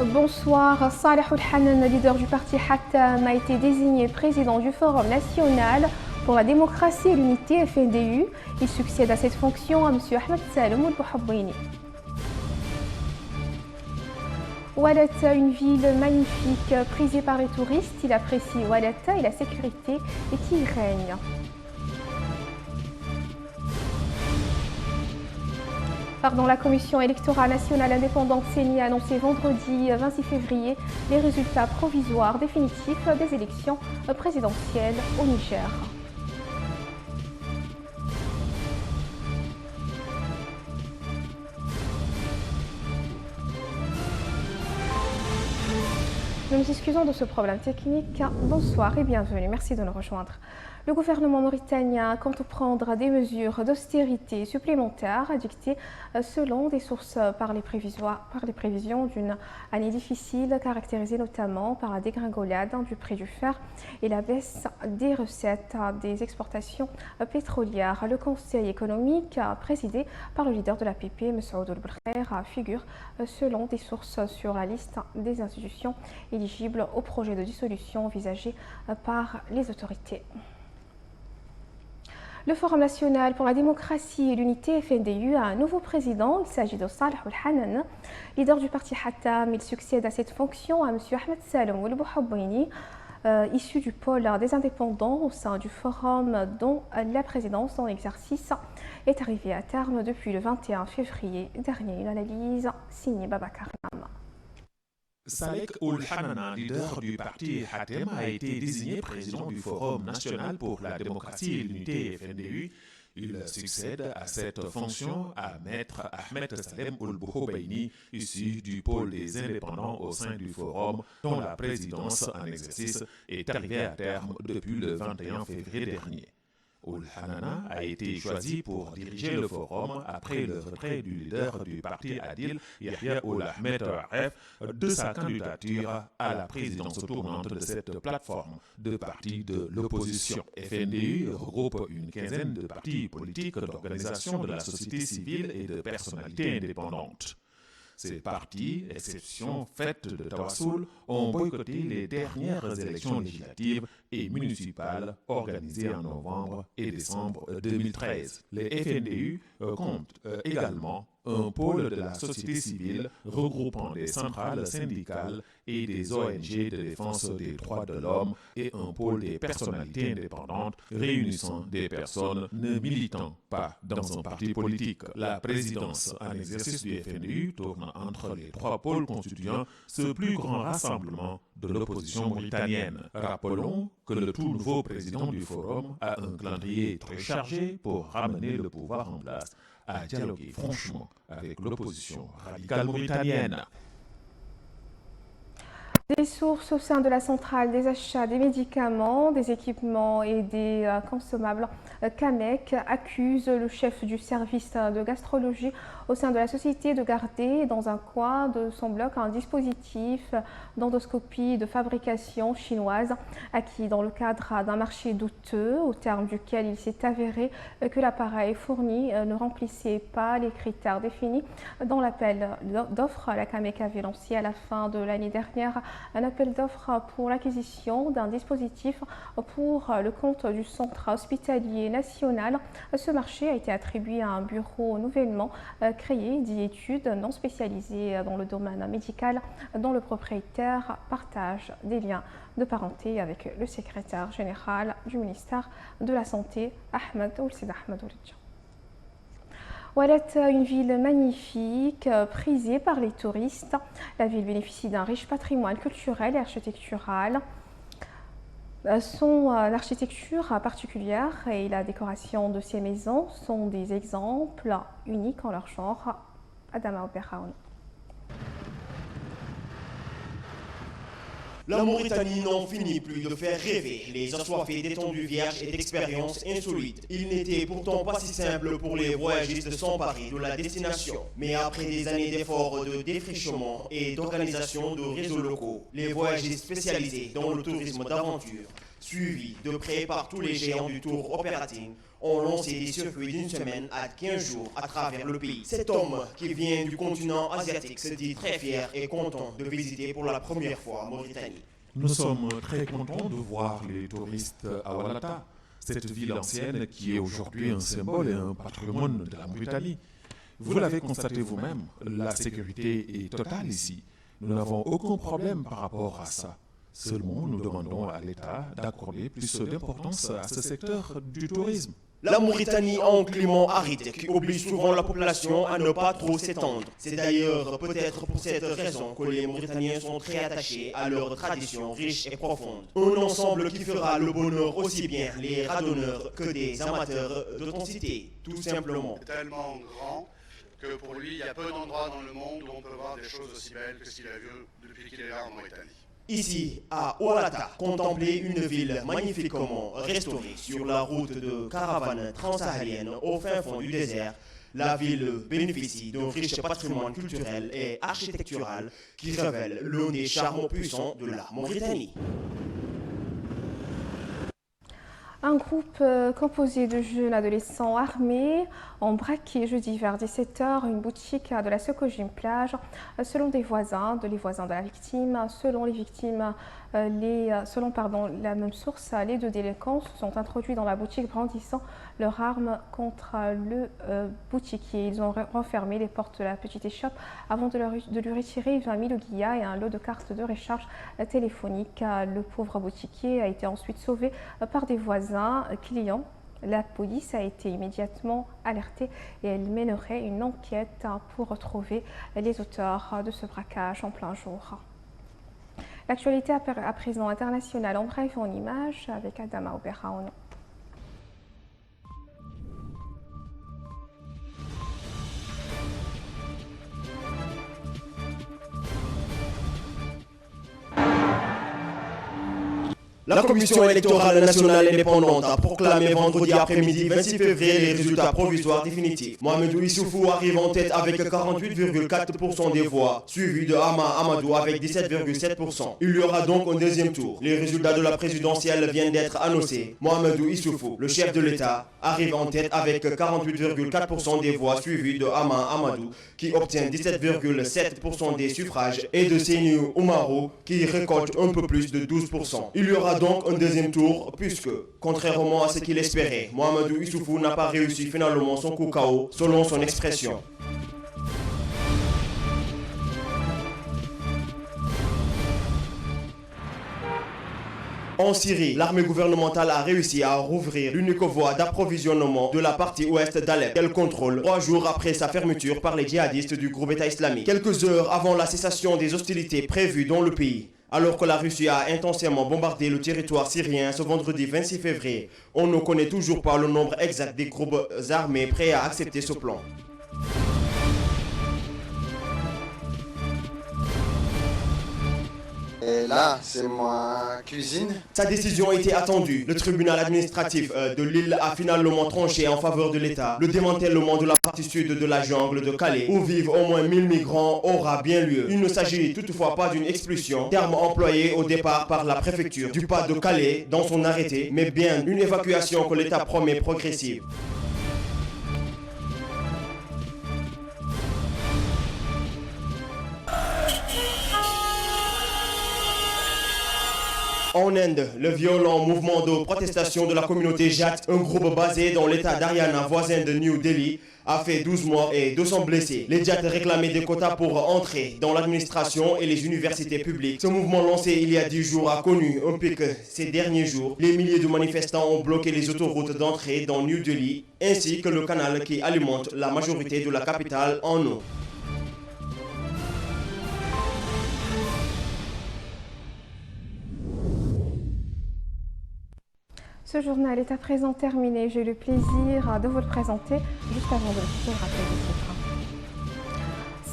Bonsoir. Saleh Ould-Hanan, leader du parti Hatam, a été désigné président du Forum national pour la démocratie et l'unité FNDU. Il succède à cette fonction à M. Ahmed Salem Ould-Bouhabouini. Ouadat, une ville magnifique prisée par les touristes. Il apprécie Ouadat et la sécurité qui y règne. La Commission électorale nationale indépendante CENI a annoncé vendredi 26 février les résultats provisoires définitifs des élections présidentielles au Niger. Nous nous excusons de ce problème technique. Bonsoir et bienvenue. Merci de nous rejoindre. Le gouvernement mauritanien compte prendre des mesures d'austérité supplémentaires dictées selon des sources par les prévisions d'une année difficile caractérisée notamment par la dégringolade du prix du fer et la baisse des recettes des exportations pétrolières. Le Conseil économique présidé par le leader de l'APP, M. Ould Belkhair, figure selon des sources sur la liste des institutions éligibles au projet de dissolution envisagé par les autorités. Le Forum national pour la démocratie et l'unité FNDU a un nouveau président. Il s'agit de Saleh Ould-Hanan, leader du parti Hatam. Il succède à cette fonction à M. Ahmed Salem Ould-Bouhabouini, issu du pôle des indépendants au sein du Forum, dont la présidence en exercice est arrivée à terme depuis le 21 février dernier. Une analyse signée Babacar Nam. Saleh Ould-Hanan, leader du parti Hatem, a été désigné président du Forum national pour la démocratie et l'unité FNDU. Il succède à cette fonction à Maître Ahmed Salem Ould-Bouhabouini, issu du pôle des indépendants au sein du Forum, dont la présidence en exercice est arrivée à terme depuis le 21 février dernier. Ould-Hanan a été choisi pour diriger le forum après le retrait du leader du parti Adil, Yahya Ould Ahmed Aref, de sa candidature à la présidence tournante de cette plateforme de partis de l'opposition. FNDU regroupe une quinzaine de partis politiques, d'organisations de la société civile et de personnalités indépendantes. Ces partis, exception faite de Tawassoul, ont boycotté les dernières élections législatives et municipales organisées en novembre et décembre 2013. Les FNDU comptent également un pôle de la société civile regroupant des centrales syndicales et des ONG de défense des droits de l'homme et un pôle des personnalités indépendantes réunissant des personnes ne militant pas dans un parti politique. La présidence en exercice du FNDU tourne entre les trois pôles constituant ce plus grand rassemblement de l'opposition mauritanienne. Rappelons que le tout nouveau président du Forum a un calendrier très chargé pour ramener le pouvoir en place, à dialoguer franchement avec l'opposition radicale mauritanienne. Des sources au sein de la centrale des achats des médicaments, des équipements et des consommables CAMEC accusent le chef du service de gastrologie au sein de la société de garder dans un coin de son bloc un dispositif d'endoscopie de fabrication chinoise acquis dans le cadre d'un marché douteux au terme duquel il s'est avéré que l'appareil fourni ne remplissait pas les critères définis dans l'appel d'offres. La CAMEC avait lancé à la fin de l'année dernière un appel d'offres pour l'acquisition d'un dispositif pour le compte du centre hospitalier national. Ce marché a été attribué à un bureau nouvellement créé d'études non spécialisées dans le domaine médical dont le propriétaire partage des liens de parenté avec le secrétaire général du ministère de la Santé, Ahmed Ould Ahmed Ould. Ouadat, une ville magnifique, prisée par les touristes. La ville bénéficie d'un riche patrimoine culturel et architectural. Son architecture particulière et la décoration de ses maisons sont des exemples uniques en leur genre. Adama Oberhaun. La Mauritanie n'en finit plus de faire rêver les assoiffés d'étendues vierges et d'expériences insolites. Il n'était pourtant pas si simple pour les voyagistes de s'emparer de la destination. Mais après des années d'efforts de défrichement et d'organisation de réseaux locaux, les voyagistes spécialisés dans le tourisme d'aventure suivi de près par tous les géants du tour operating, ont lancé des circuits d'une semaine à 15 jours à travers le pays. Cet homme qui vient du continent asiatique se dit très fier et content de visiter pour la première fois Mauritanie. Nous sommes très contents de voir les touristes à Oualata, cette ville ancienne qui est aujourd'hui un symbole et un patrimoine de la Mauritanie. Vous l'avez constaté vous-même, la sécurité est totale ici. Nous n'avons aucun problème par rapport à ça. Seulement, nous demandons à l'État d'accorder plus d'importance à ce secteur du tourisme. La Mauritanie a un climat aride qui oblige souvent la population à ne pas trop s'étendre. C'est d'ailleurs peut-être pour cette raison que les Mauritaniens sont très attachés à leurs traditions riches et profondes. Un ensemble qui fera le bonheur aussi bien les randonneurs que des amateurs d'authenticité, tout simplement. C'est tellement grand que pour lui, il y a peu d'endroits dans le monde où on peut voir des choses aussi belles que ce qu'il a vu depuis qu'il est là en Mauritanie. Ici, à Oualata, contempler une ville magnifiquement restaurée sur la route de caravane transsaharienne au fin fond du désert, la ville bénéficie d'un riche patrimoine culturel et architectural qui révèle l'un des charmes puissants de la Mauritanie. Un groupe composé de jeunes adolescents armés ont braqué jeudi vers 17h une boutique de la Sokojim plage. Selon les voisins de la victime, selon la même source, les deux délinquants se sont introduits dans la boutique brandissant leurs armes contre le boutiquier. Ils ont refermé les portes de la petite échoppe avant de lui retirer 20 000 guillas et un lot de cartes de recharge téléphonique. Le pauvre boutiquier a été ensuite sauvé par des voisins clients. La police a été immédiatement alertée et elle mènerait une enquête pour retrouver les auteurs de ce braquage en plein jour. L'actualité à présent internationale en bref en images avec Adama Oberaono. La Commission électorale nationale indépendante a proclamé vendredi après-midi 26 février les résultats provisoires définitifs. Mohamedou Issoufou arrive en tête avec 48,4% des voix, suivi de Hama Amadou avec 17,7%. Il y aura donc un deuxième tour. Les résultats de la présidentielle viennent d'être annoncés. Mohamedou Issoufou, le chef de l'État, arrive en tête avec 48,4% des voix, suivi de Hama Amadou qui obtient 17,7% des suffrages et de Séniou Oumarou qui récolte un peu plus de 12%. Il y aura donc un deuxième tour puisque, contrairement à ce qu'il espérait, Mohamedou Issoufou n'a pas réussi finalement son coup KO selon son expression. En Syrie, l'armée gouvernementale a réussi à rouvrir l'unique voie d'approvisionnement de la partie ouest d'Alep, qu'elle contrôle 3 jours après sa fermeture par les djihadistes du groupe État islamique. Quelques heures avant la cessation des hostilités prévues dans le pays, alors que la Russie a intensément bombardé le territoire syrien ce vendredi 26 février, on ne connaît toujours pas le nombre exact des groupes armés prêts à accepter ce plan. Et là, c'est ma cuisine. Sa décision était attendue. Le tribunal administratif de Lille a finalement tranché en faveur de l'État. Le démantèlement de la partie sud de la jungle de Calais, où vivent au moins 1000 migrants, aura bien lieu. Il ne s'agit toutefois pas d'une expulsion, terme employé au départ par la préfecture du pas de Calais dans son arrêté, mais bien une évacuation que l'État promet progressive. En Inde, le violent mouvement de protestation de la communauté Jat, un groupe basé dans l'état d'Haryana voisin de New Delhi, a fait 12 morts et 200 blessés. Les Jat réclamaient des quotas pour entrer dans l'administration et les universités publiques. Ce mouvement lancé il y a 10 jours a connu un pic ces derniers jours. Les milliers de manifestants ont bloqué les autoroutes d'entrée dans New Delhi, ainsi que le canal qui alimente la majorité de la capitale en eau. Ce journal est à présent terminé. J'ai eu le plaisir de vous le présenter juste avant de le rappeler le titre.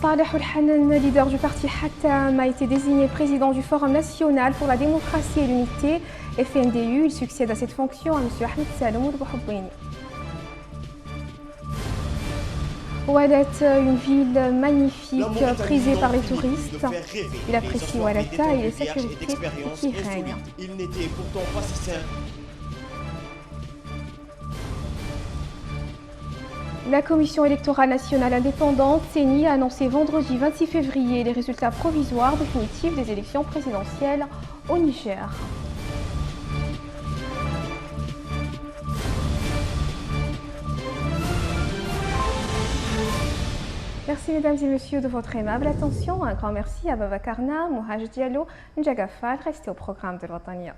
Saleh Al-Hanan, leader du parti Hatam, a été désigné président du Forum national pour la démocratie et l'unité, FNDU. Il succède à cette fonction à M. Ahmed Saloum Bouhoubouni. Ouadat, une ville magnifique La Mauritanie prisée par les finit touristes. de faire rêver Il les apprécie assoiffés Ouadata et les d'étendue vierge et sécurités d'expériences qui règnent. insolites. Il n'était pourtant pas si simple. La Commission électorale nationale indépendante, CENI, a annoncé vendredi 26 février les résultats provisoires définitifs des élections présidentielles au Niger. Merci mesdames et messieurs de votre aimable attention. Un grand merci à Baba Karna, Mouhaj Diallo, Njagafal. Restez au programme de l'Otania.